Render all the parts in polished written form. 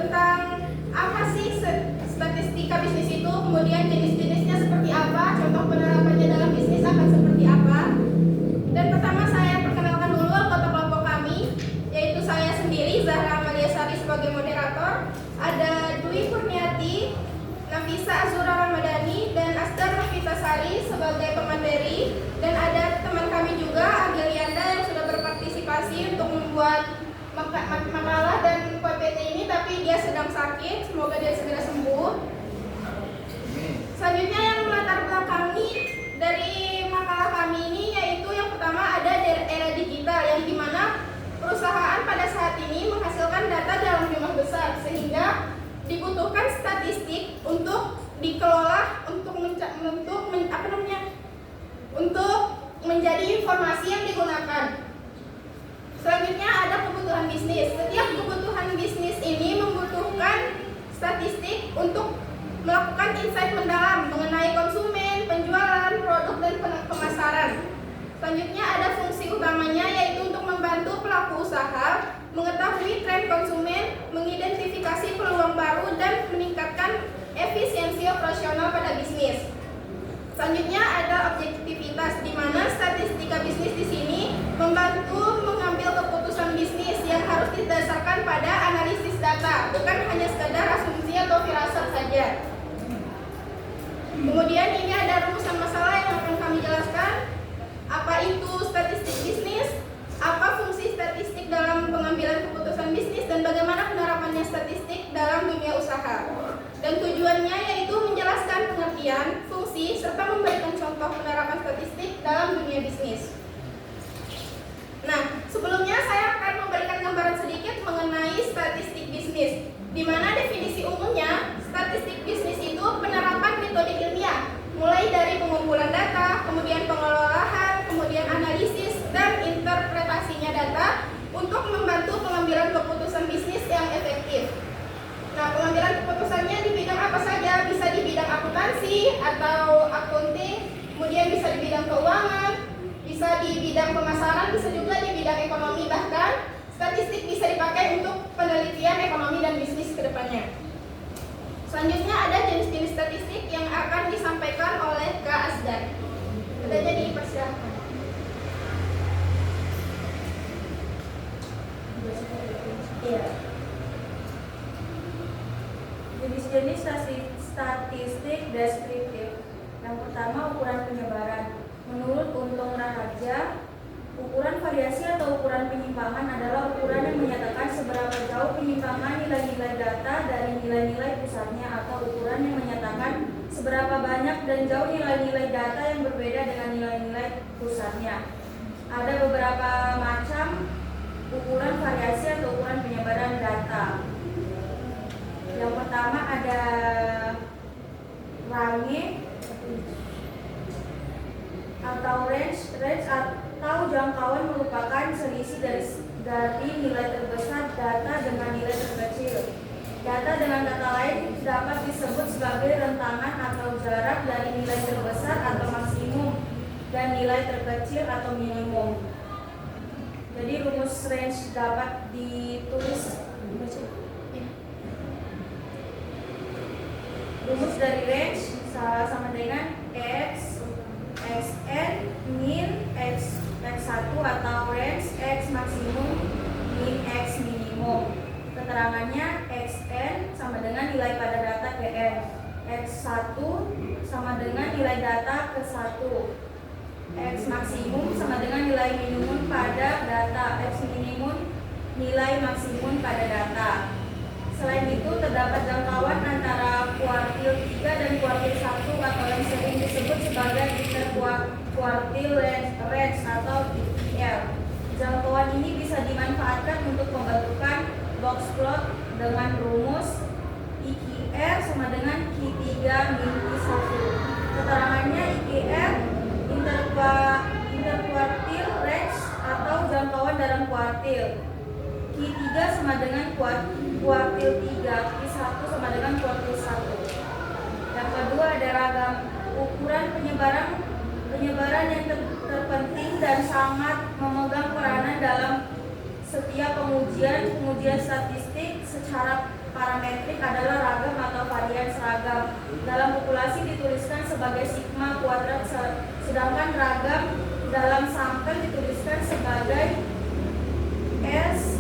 tentang apa sih statistika bisnis itu, kemudian jenis-jenisnya seperti apa, contoh penerapannya dalam bisnis akan seperti apa. Dan pertama saya perkenalkan dulu anggota kelompok kami, yaitu saya sendiri Zahra Amalia Sari sebagai moderator, ada Dwi Kurniati, Nafisa Azura Ramadhani, dan Asdar Nafisa Sari sebagai pemateri, dan ada teman kami juga Agilianda yang sudah berpartisipasi untuk membuat makalah dan PPT ini, tapi dia sedang sakit, semoga dia segera sembuh. Selanjutnya yang melatar belakangi dari makalah kami ini yaitu yang pertama ada era digital, yang dimana perusahaan pada saat ini menghasilkan data dalam jumlah besar sehingga dibutuhkan statistik untuk dikelola untuk menjadi informasi yang digunakan. Selanjutnya ada kebutuhan bisnis. Setiap kebutuhan bisnis ini membutuhkan statistik untuk melakukan insight mendalam mengenai konsumen, penjualan, produk, dan pemasaran. Selanjutnya ada fungsi utamanya yaitu untuk membantu pelaku usaha mengetahui tren konsumen, mengidentifikasi peluang baru, dan meningkatkan efisiensi operasional pada bisnis. Selanjutnya ada objektivitas, di mana statistika bisnis di sini membantu mengambil keputusan bisnis yang harus didasarkan pada analisis data, bukan hanya sekadar asumsi atau firasat saja. Kemudian ini ada rumusan masalah yang akan kami jelaskan. Apa itu statistik bisnis? Apa fungsi statistik dalam pengambilan keputusan bisnis dan bagaimana penerapannya statistik dalam dunia usaha? Dan tujuannya yaitu menjelaskan pengertian, fungsi, serta memberikan contoh penerapan statistik dalam dunia bisnis. Nah, sebelumnya saya akan memberikan gambaran sedikit mengenai statistik bisnis, di mana definisi umumnya statistik bisnis itu penerapan metode ilmiah, mulai dari pengumpulan data, kemudian pengelolaan, kemudian analisis, dan interpretasinya data untuk membantu pengambilan keputusan bisnis yang efektif. Nah, pengambilan keputusannya di bidang apa saja? Bisa di bidang akuntansi atau accounting, kemudian bisa di bidang keuangan, bisa di bidang pemasaran, bisa juga di bidang ekonomi, bahkan statistik bisa dipakai untuk penelitian ekonomi dan bisnis ke depannya. Selanjutnya ada jenis-jenis statistik yang akan disampaikan oleh Kak Asdar. Adanya dipersilakan. Iya. Jenis-jenis statistik deskriptif. Yang pertama, ukuran penyebaran. Menurut Untung Raharja, ukuran variasi atau ukuran penyimpangan adalah ukuran yang menyatakan seberapa jauh penyimpangan nilai-nilai data dari nilai-nilai pusatnya, atau ukuran yang menyatakan seberapa banyak dan jauh nilai-nilai data yang berbeda dengan nilai-nilai pusatnya. Ada beberapa macam ukuran variasi atau ukuran penyebaran data. Yang pertama ada range atau range atau jangkauan merupakan selisih dari nilai terbesar data dengan nilai terkecil. Data dengan kata lain dapat disebut sebagai rentangan atau jarak dari nilai terbesar atau maksimum dan nilai terkecil atau minimum. Jadi rumus range dapat ditulis. Rumus dari range sama dengan X, Xn, min, X1 atau range, X maksimum, min, X minimum. Keterangannya Xn sama dengan nilai pada data Kn, X1 sama dengan nilai data ke 1, X maksimum sama dengan nilai minimum pada data, X minimum nilai maksimum pada data. Selain itu, terdapat jangkauan antara kuartil 3 dan kuartil 1 atau yang sering disebut sebagai interkuartil range atau IQR. Jangkauan ini bisa dimanfaatkan untuk pembentukan box plot dengan rumus IQR sama dengan Q3 min Q1. Keterangannya IQR interkuartil range atau jangkauan dalam kuartil. Q3 sama dengan kuartil 3, Q1 sama dengan kuartil 1. Yang kedua ada ragam. Ukuran penyebaran yang terpenting dan sangat memegang peranan dalam setiap pengujian statistik secara parametrik adalah ragam atau varian seragam. Dalam populasi dituliskan sebagai sigma kuadrat, sedangkan ragam dalam sampel dituliskan sebagai S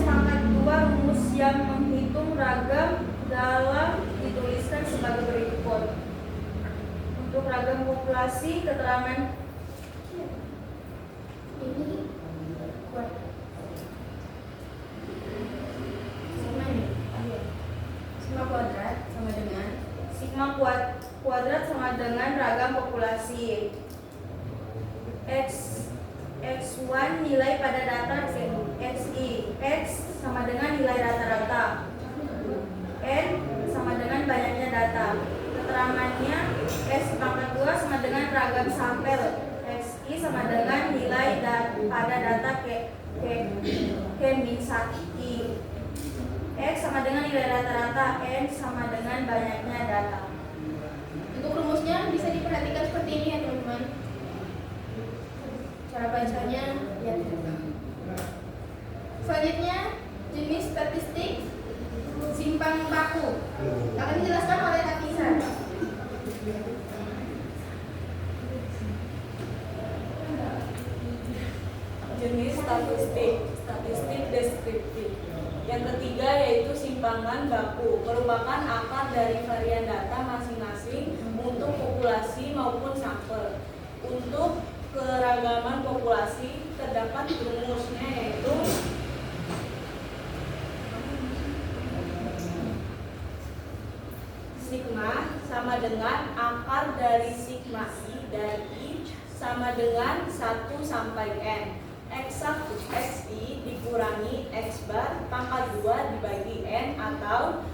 pangkat 2. Rumus yang menghitung ragam dalam dituliskan sebagai berikut. Untuk ragam populasi, keterangan Ini kuat. Sama nih. Sigma kuadrat sama dengan sigma kuadrat sama dengan ragam populasi. X1 nilai pada data XI. X sama dengan nilai rata-rata. N sama dengan banyaknya data. Keterangannya S pangkat 2 sama dengan ragam sampel. XI sama dengan nilai pada data K min 1I. X sama dengan nilai rata-rata. N sama dengan banyaknya data. Untuk rumusnya bisa diperhatikan seperti ini ya teman-teman. Cara bacanya lihat. Selanjutnya jenis statistik simpan baku akan dijelaskan oleh Nafisa. Jenis statistik deskriptif. Yang ketiga yaitu simpangan baku, merupakan akar dari varian data masing-masing untuk populasi maupun sampel. Untuk keragaman populasi terdapat rumusnya yaitu sigma sama dengan akar dari sigma i dari i sama dengan 1 sampai n. X1 xi dikurangi x bar pangkat 2 dibagi n, atau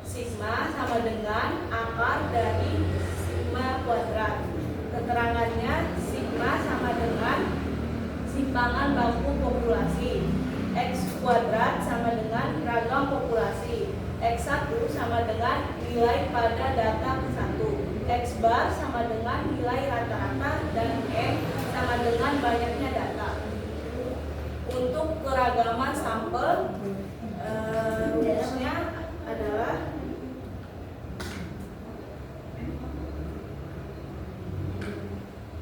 sigma sama dengan akar dari sigma kuadrat. Keterangannya sigma sama dengan simpangan baku populasi. X kuadrat sama dengan ragam populasi. X1 sama dengan nilai pada data ke-1. X bar sama dengan nilai rata-rata, dan N sama dengan banyaknya data. Untuk keragaman sampel, rumusnya adalah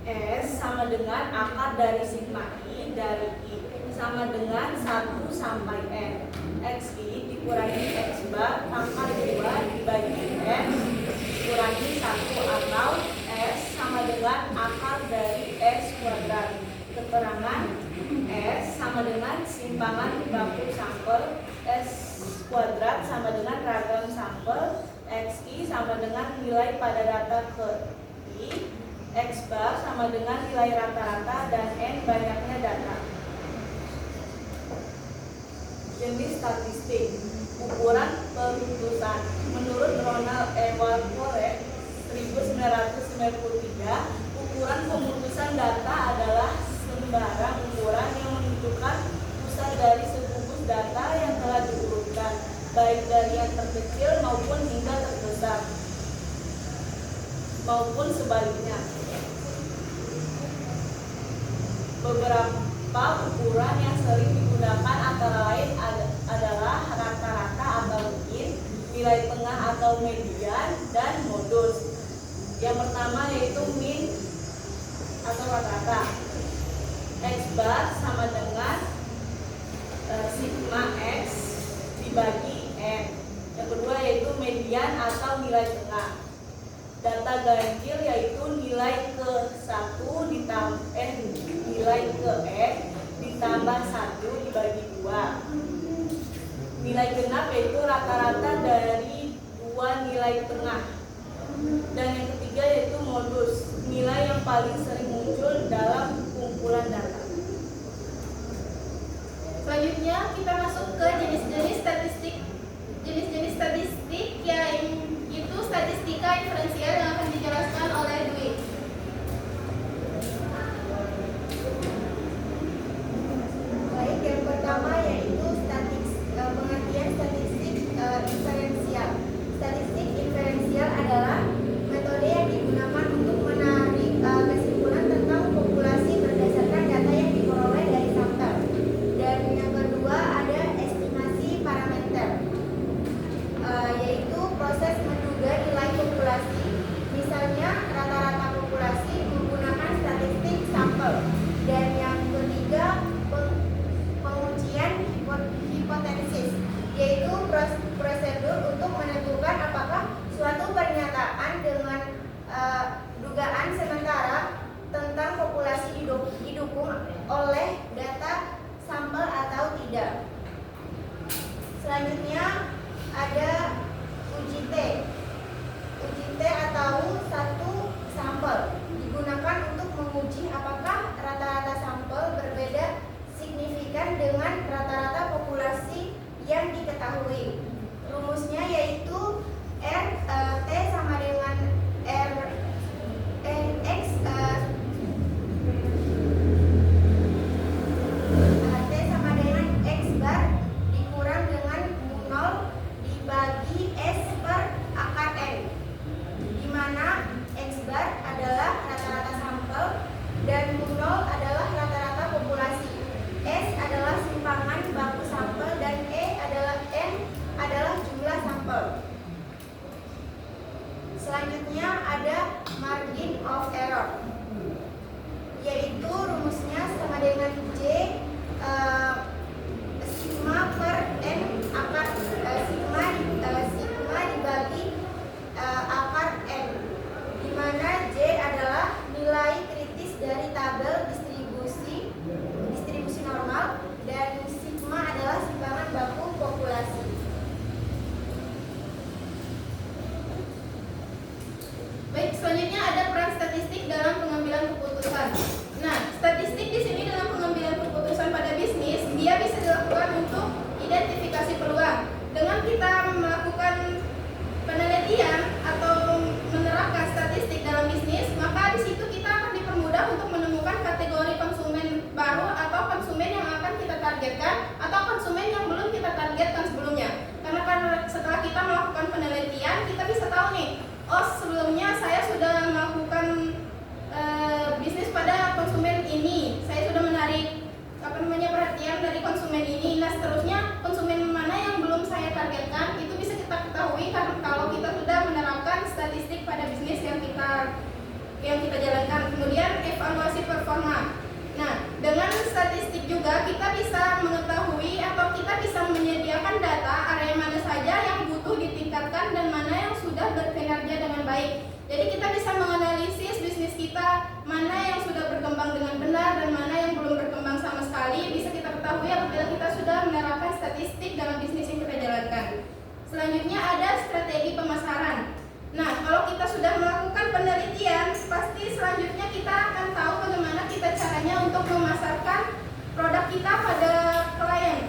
S sama dengan akar dari sigma I dari I sama dengan 1 sampai N. XI dikurangi X bar pangkat 2 dibagi N dikurangi 1, atau S sama dengan akar dari S kuadrat. Keterangan S sama dengan simpangan baku sampel. S kuadrat sama dengan ragam sampel. XI sama dengan nilai pada data ke I. X bar sama dengan nilai rata-rata, dan N banyaknya data. Jenis statistik ukuran pemutusan. Menurut Ronald E. Walpole 1993, ukuran pemutusan data adalah sembarang ukuran yang menunjukkan pusat dari sebungkus data yang telah diurutkan, baik dari yang terkecil maupun hingga terbesar, maupun sebaliknya. Beberapa ukuran yang sering digunakan antara lain adalah rata-rata atau mean, nilai tengah atau median, dan modus. Yang pertama yaitu mean atau rata-rata. X bar sama dengan sigma X dibagi N. Yang kedua yaitu median atau nilai tengah. Data ganjil yaitu nilai ke-1 nilai ke N ditambah 1 dibagi 2. Nilai genap yaitu rata-rata dari 2 nilai tengah. Dan yang ketiga yaitu modus, nilai yang paling sering muncul dalam kumpulan data. Selanjutnya kita masuk ke jenis-jenis statistik. Jenis-jenis statistik yaitu statistika inferensial yang akan dijelaskan oleh Dwi. Baik, yang pertama yaitu pengertian statistik inferensial. Statistik inferensial adalah metode yang digunakan untuk menarik kesimpulan tentang populasi berdasarkan data yang diperoleh dari sampel. Dan yang kedua prosedur untuk menentukan apakah suatu pernyataan dengan dugaan sementara tentang populasi didukung oleh data sampel atau tidak. Selanjutnya ada uji T. Uji T atau satu sampel digunakan untuk menguji apakah rata-rata sampel berbeda signifikan dengan rata-rata populasi yang diketahui. Rumusnya yaitu T sama dengan X T sama dengan X bar dikurang dengan mu 0 dibagi S per akar N, di mana X bar adalah rata-rata sampel dan mu 0 adalah rata-rata populasi. S adalah simpangan baku sampel dan N adalah jumlah sampel. Selanjutnya ada margin of error, yaitu rumusnya sama dengan J sigma per N akar sigma dibagi akar N, di mana J adalah nilai kritis dari tabel distribusi normal dan sigma adalah simpangan baku populasi. Baik, selanjutnya ada peran statistik dalam pengambilan keputusan. Nah, statistik di sini dalam pengambilan keputusan pada bisnis, dia bisa dilakukan untuk identifikasi peluang. Dengan kita melakukan penelitian atau menerapkan statistik dalam bisnis, maka di situ kita akan dipermudah untuk menemukan kategori konsumen baru atau konsumen yang akan kita targetkan atau konsumen yang belum kita targetkan sebelumnya. Karena setelah kita melakukan penelitian, kita bisa tahu nih, oh sebelumnya saya sudah melakukan bisnis pada konsumen ini, saya sudah menarik perhatian dari konsumen ini. Nah seterusnya konsumen mana yang belum saya targetkan itu bisa kita ketahui karena kalau kita sudah menerapkan statistik pada bisnis yang kita jalankan. Kemudian evaluasi performa. Nah dengan statistik juga kita bisa mengetahui atau kita bisa menyediakan data area mana saja yang butuh ditingkatkan dan mana yang sudah berkinerja dengan baik. Jadi kita bisa menganalisis bisnis kita mana yang sudah berkembang dengan benar dan mana yang belum berkembang sama sekali. Bisa kita ketahui apabila kita sudah menerapkan statistik dalam bisnis yang kita jalankan. Selanjutnya ada strategi pemasaran. Nah, kalau kita sudah melakukan penelitian, pasti selanjutnya kita akan tahu bagaimana kita caranya untuk memasarkan produk kita pada klien.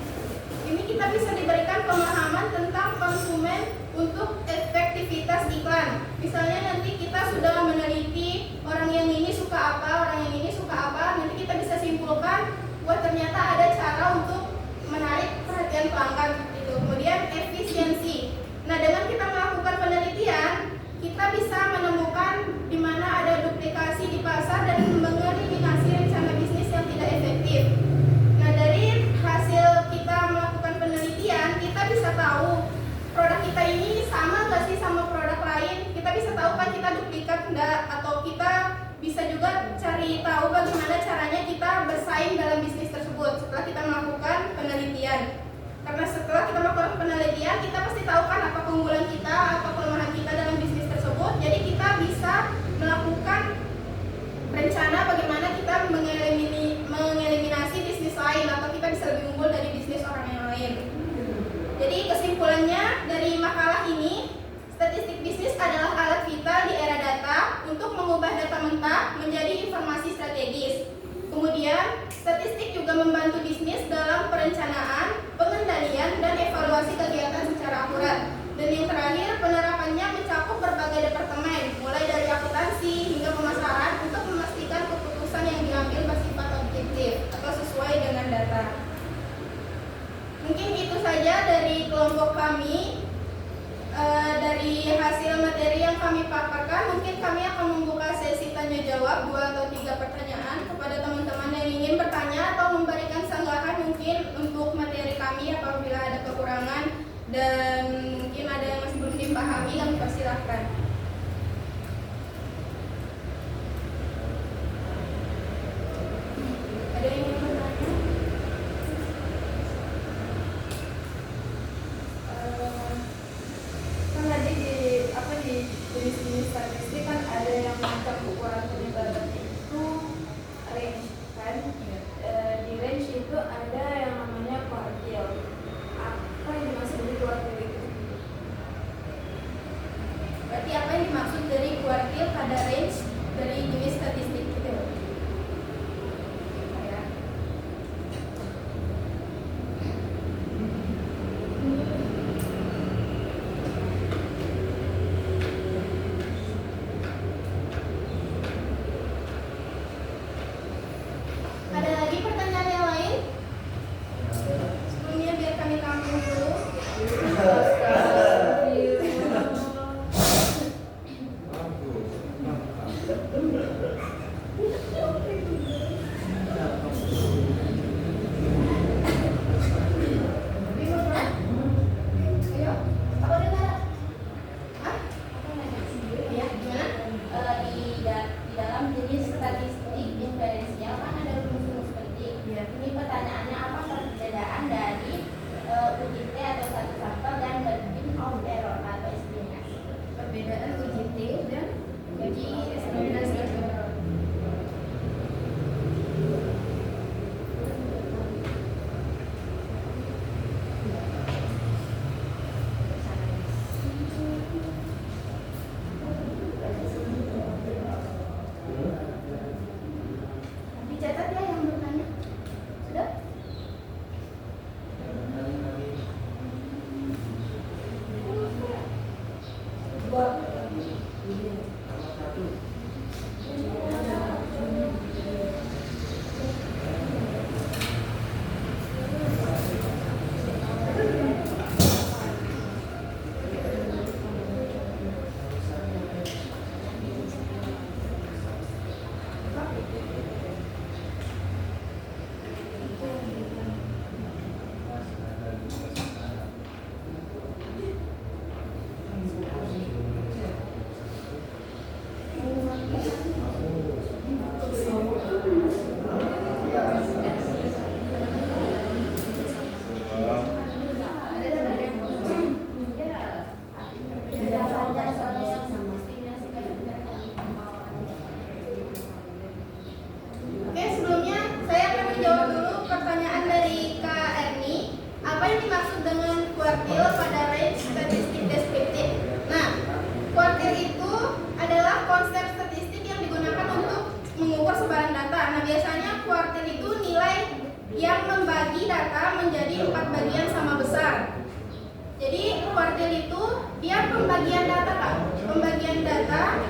Ini kita bisa diberikan pemahaman tentang konsumen untuk efektivitas iklan. Misalnya nanti kita sudah meneliti orang yang ini suka apa, orang yang ini suka apa, nanti kita bisa simpulkan, wah ternyata ada cara untuk menarik perhatian pelanggan gitu. Kemudian efisiensi. Nah, dengan kita melakukan penelitian, kita bisa menemukan di mana ada duplikasi di pasar dan mengeliminasi rencana bisnis yang tidak efektif. Nah, dari hasil kita melakukan penelitian, kita bisa tahu produk kita ini sama nggak sih sama produk lain. Kita bisa tahu kan kita duplikat enggak, atau kita bisa juga cari tahu bagaimana caranya kita bersaing dalam bisnis tersebut setelah kita melakukan penelitian. Karena setelah kita melakukan penelitian, kita pasti tahu kan apa keunggulan kita, apa kelemahan kita dalam bisnis tersebut. Jadi kita bisa melakukan rencana bagaimana kita mengeliminasi bisnis lain atau kita bisa lebih unggul dari bisnis orang yang lain. Jadi kesimpulannya dari makalah ini, statistik bisnis adalah alat vital di era data untuk mengubah data mentah menjadi informasi strategis. Kemudian, statistik juga membantu bisnis dalam perencanaan, pengendalian, dan evaluasi kegiatan secara akurat. Dan yang terakhir, penerapannya mencakup berbagai departemen, mulai dari akuntansi hingga pemasaran untuk memastikan keputusan yang diambil bersifat objektif atau sesuai dengan data. Mungkin itu saja dari kelompok kami. Dari hasil materi yang kami paparkan, mungkin kami akan membuka sesi tanya jawab 2 atau 3 pertanyaan kepada teman-teman yang ingin bertanya atau memberikan sanggahan mungkin untuk materi kami apabila ada kekurangan dan mungkin ada yang masih belum dipahami, kami persilahkan. Ada yang ingin bertanya? semacam ukuran penyebaran itu range kan. Di range itu ada yang namanya kuartil. Apa yang dimaksud dari kuartil itu? Berarti apa yang dimaksud dari kuartil pada range dari jenis statistik itu? Ya. Ada lagi pertanyaan yang lain? Sebelumnya biar kami tampung dulu. Ayo, apa dengar? Hah? Ya, gimana? Di dalam jenis statistik inferensial kan ada rumus-rumus penting. Ini pertanyaannya apa perbedaan dari UJT atau satu sampel dan margin of error atau estimasi? Perbedaan UJT dan uji estimasi. Dicatat ya yang bertanya. Sudah? Oke, sebelumnya saya akan menjawab dulu pertanyaan dari Kak Erni. Apa yang dimaksud dengan kuartil pada range statistik deskriptif? Nah, kuartil itu adalah konsep statistik yang digunakan untuk mengukur sebaran data. Nah, biasanya kuartil itu nilai yang membagi data menjadi 4 bagian sama besar. Jadi kuartil itu dia pembagian data, Kak. Pembagian data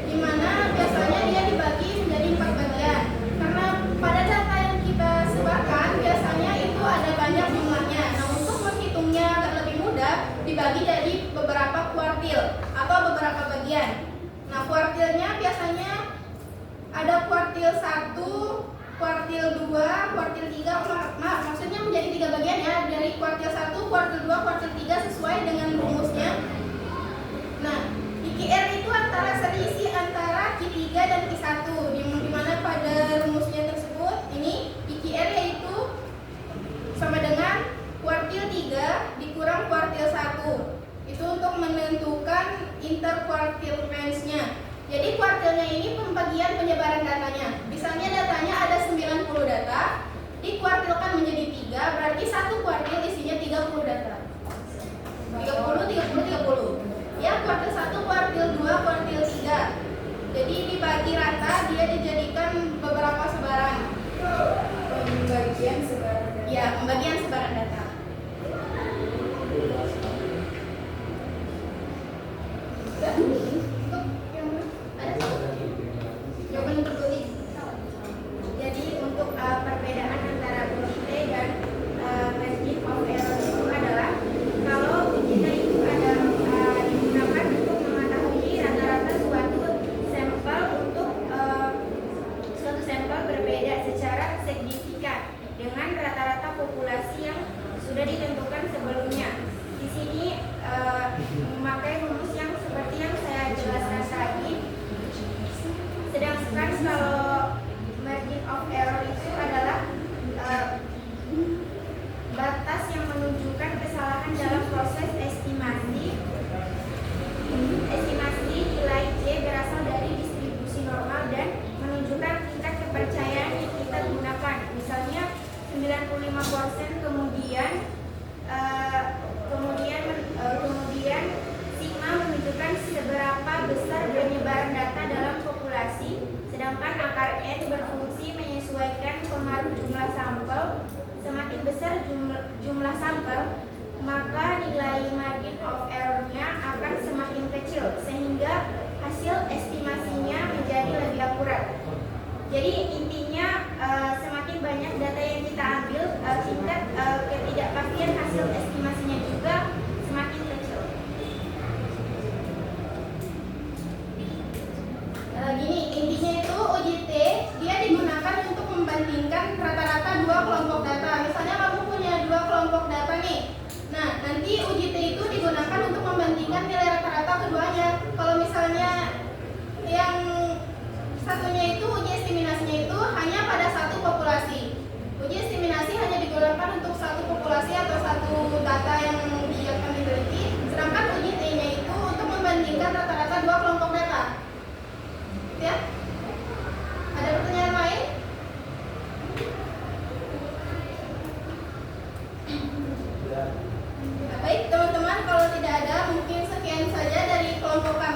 di mana biasanya dia dibagi menjadi 4 bagian. Karena pada data yang kita sebarkan biasanya itu ada banyak jumlahnya. Nah, untuk menghitungnya agak lebih mudah dibagi jadi beberapa kuartil atau beberapa bagian. Nah, kuartilnya biasanya ada kuartil 1, kuartil 2, kuartil 3, maksudnya menjadi 3 bagian ya. Dari kuartil 1, kuartil 2, kuartil 3 sesuai dengan rumusnya. Nah, IQR itu antara selisih antara Q3 dan Q1, di mana pada rumusnya tersebut ini IQR yaitu sama dengan kuartil 3 dikurang kuartil 1. Itu untuk menentukan interkuartil range-nya. Jadi kuartilnya ini pembagian penyebaran datanya. Misalnya datanya ada 90 data, dikuartilkan menjadi 3, berarti satu kuartil isinya 30 data. 30. Ya, kuartil 1, kuartil 2, kuartil 3. Jadi dibagi rata, dia dijadikan beberapa sebaran. Pembagian sebaran data. Ya, pembagian sebaran data. Sudah? Untuk yang mana? Ada? Jawaban untuk tulis. Jadi untuk perbedaan antara UJT dan margin hasil estimasinya menjadi lebih akurat. Jadi intinya semakin banyak data yang kita ambil, tingkat ketidakpastian hasil estimasinya juga semakin kecil. Gini, intinya itu UJT dia digunakan untuk membandingkan rata-rata dua kelompok data. Misalnya kamu punya dua kelompok data nih. Nah, nanti UJT itu digunakan untuk membandingkan nilai rata-rata keduanya. Kalau misalnya yang satunya itu uji estimasinya itu hanya pada satu populasi. Uji estimasi hanya digunakan untuk satu populasi atau satu data yang akan diteliti. Sedangkan UJT-nya itu untuk membandingkan rata-rata dua kelompok data. Ya? Ada pertanyaan lain? Baik teman-teman, kalau tidak ada mungkin sekian saja dari kelompok kami.